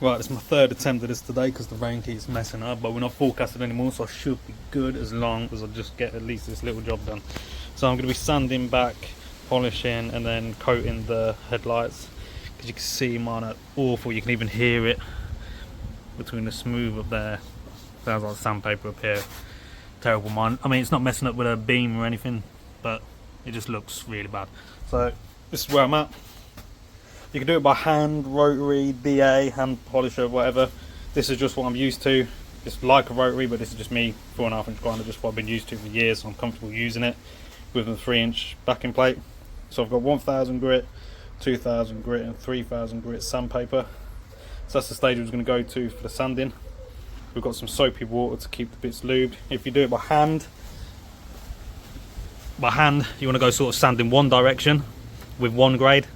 Right, it's my third attempt at this today because the rain keeps messing up, but we're not forecasted anymore, so I should be good as long as I just get at least this little job done. So I'm going to be sanding back, polishing, and then coating the headlights. Because you can see mine are awful, you can even hear it between the smooth up there. Sounds like sandpaper up here. Terrible mine. I mean, it's not messing up with a beam or anything, but it just looks really bad. So this is where I'm at. You can do it by hand, rotary, BA, hand polisher, whatever. This is just what I'm used to. It's like a rotary, but this is just me, 4.5 inch grinder, just what I've been used to for years, so I'm comfortable using it with the 3-inch backing plate. So I've got 1000 grit, 2000 grit, and 3000 grit sandpaper. So that's the stage I was going to go to for the sanding. We've got some soapy water to keep the bits lubed. If you do it by hand, you want to go sort of sand in one direction with one grade,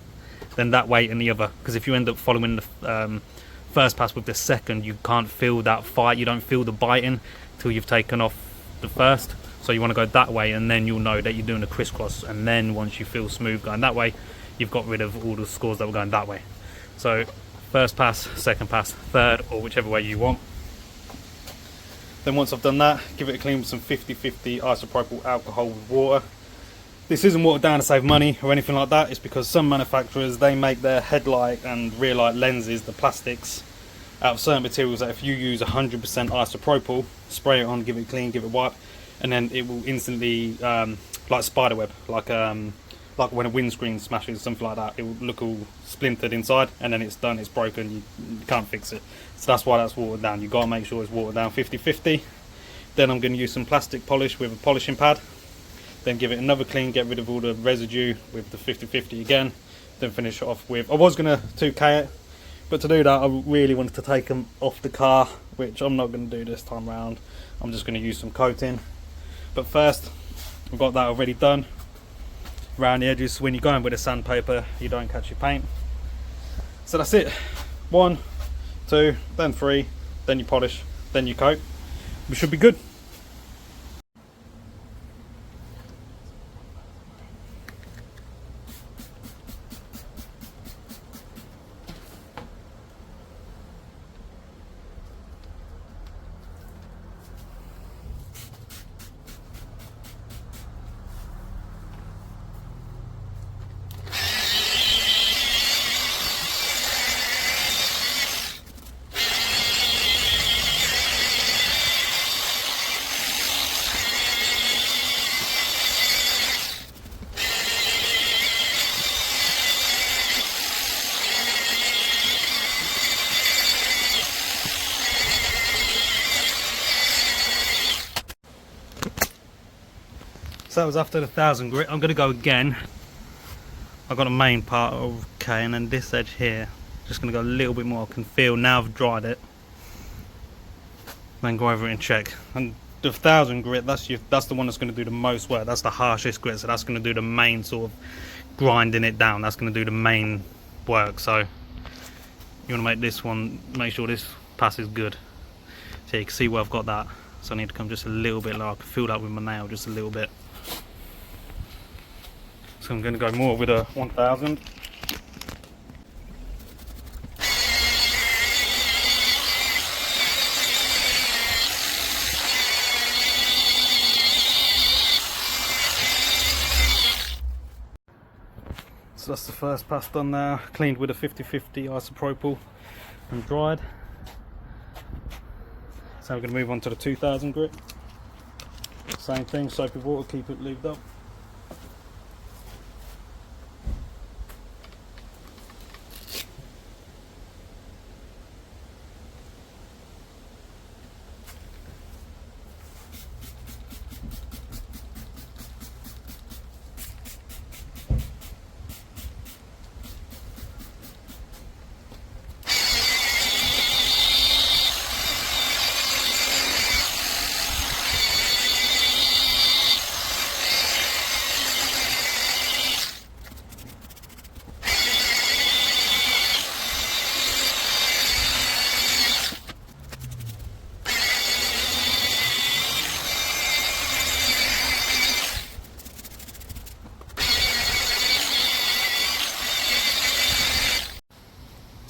then that way in the other, because if you end up following the first pass with the second, you can't feel that fight, you don't feel the biting till you've taken off the first. So you want to go that way, and then you'll know that you're doing a crisscross, and then once you feel smooth going that way, you've got rid of all the scores that were going that way. So first pass, second pass, third, or whichever way you want. Then once I've done that, give it a clean with some 50/50 isopropyl alcohol with water. This isn't watered down to save money or anything like that. It's because some manufacturers, they make their headlight and rear light lenses, the plastics, out of certain materials that if you use 100% isopropyl, spray it on, give it clean, give it a wipe, and then it will instantly, like spiderweb, like when a windscreen smashes, something like that, it will look all splintered inside, and then it's done, it's broken, you can't fix it. So that's why that's watered down. You've got to make sure it's watered down 50/50. Then I'm going to use some plastic polish with a polishing pad. Then give it another clean, get rid of all the residue with the 50/50 again. Then finish it off with, I was going to 2K it, but to do that I really wanted to take them off the car, which I'm not going to do this time round. I'm just going to use some coating. But first, I've got that already done around the edges. When you're going with a sandpaper, you don't catch your paint. So that's it. 1, 2, then 3, then you polish, then you coat. We should be good. So that was after the 1000 grit. I'm going to go again. I've got a main part okay, and then this edge here, just going to go a little bit more. I can feel now I've dried it. Then go over it and check. And the 1000 grit, that's the one that's going to do the most work. That's the harshest grit, so that's going to do the main sort of grinding it down. That's going to do the main work. So you want to make this one, make sure this pass is good. So you can see where I've got that. So I need to come just a little bit lower. I can feel that with my nail just a little bit. So I'm going to go more with a 1000. So that's the first pass done now, cleaned with a 50/50 isopropyl and dried. So we're going to move on to the 2000 grit. Same thing, soapy water, keep it lubed up.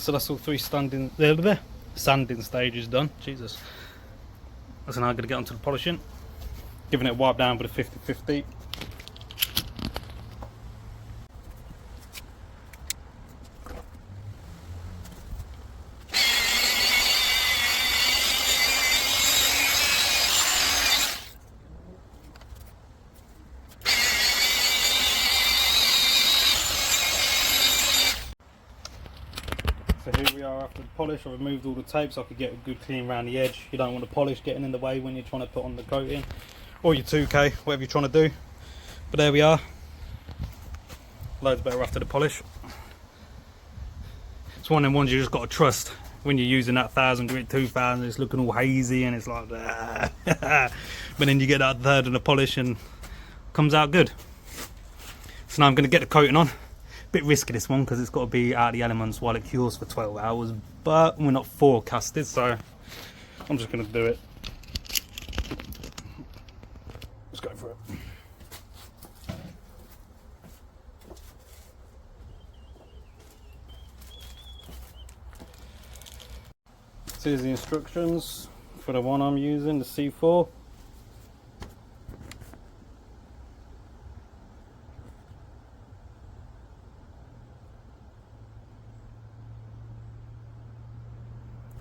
So that's all 3 sanding stages done. Jesus. So now I'm going to get onto the polishing, giving it a wipe down with a 50/50. So here we are after the polish. I removed all the tape so I could get a good clean around the edge. You don't want the polish getting in the way when you're trying to put on the coating or your 2K, whatever you're trying to do. But there we are. Loads better after the polish. It's one of them ones you just got to trust when you're using that 1000 grit 2000. It's looking all hazy and it's like but then you get that third of the polish and comes out good. So now I'm going to get the coating on. Bit risky this one because it's got to be out of the elements while it cures for 12 hours, but we're not forecasted, so I'm just going to do it. Let's go for it. So here's the instructions for the one I'm using, the C4.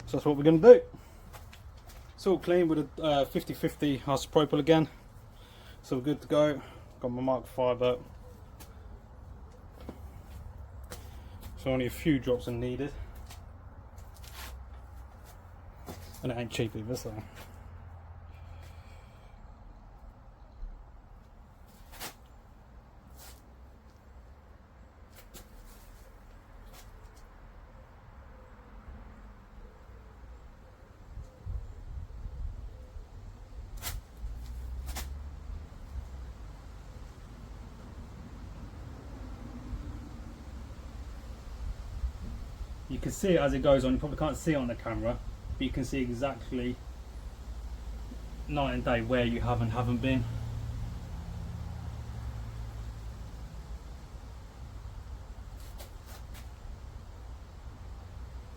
So that's what we're going to do. It's all clean with a 50/50 isopropyl again. So we're good to go. Got my Mark 5 up. So only a few drops are needed. And it ain't cheap either, so. You can see it as it goes on. You probably can't see it on the camera, but you can see exactly night and day where you have and haven't been.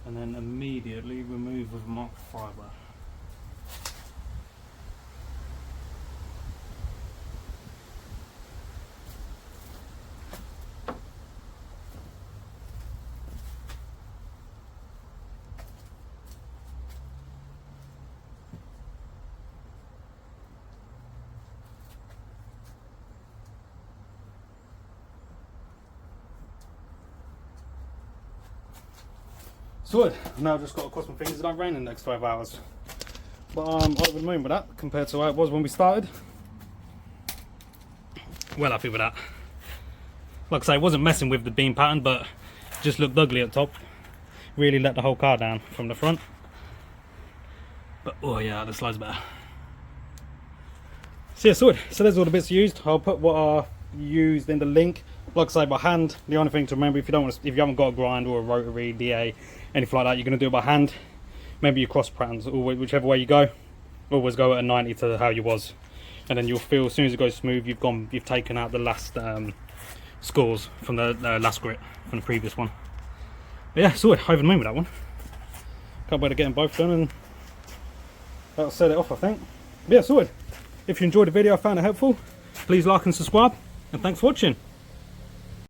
And then immediately remove with Mark Fiber. Sorted. Now I've just got to cross my fingers it don't rain in the next 12 hours. But I'm over the moon with that compared to how it was when we started. Well happy with that. Like I say, I wasn't messing with the beam pattern, but it just looked ugly at top. Really let the whole car down from the front. But oh yeah, the slide's better. So yeah, sorted. So there's all the bits used. I'll put what I used in the link. Like I say, by hand. The only thing to remember, if you don't want to, if you haven't got a grind or a rotary, DA, anything like that, you're going to do it by hand. Maybe your cross patterns, or whichever way you go, always go at a 90 to how you was, and then you'll feel as soon as it goes smooth, you've taken out the last scores from the last grit from the previous one. But yeah, sorted. Over the moon with that one. Can't wait to get them both done, and that'll set it off, I think. But yeah, sorted. If you enjoyed the video, I found it helpful, please like and subscribe, and thanks for watching.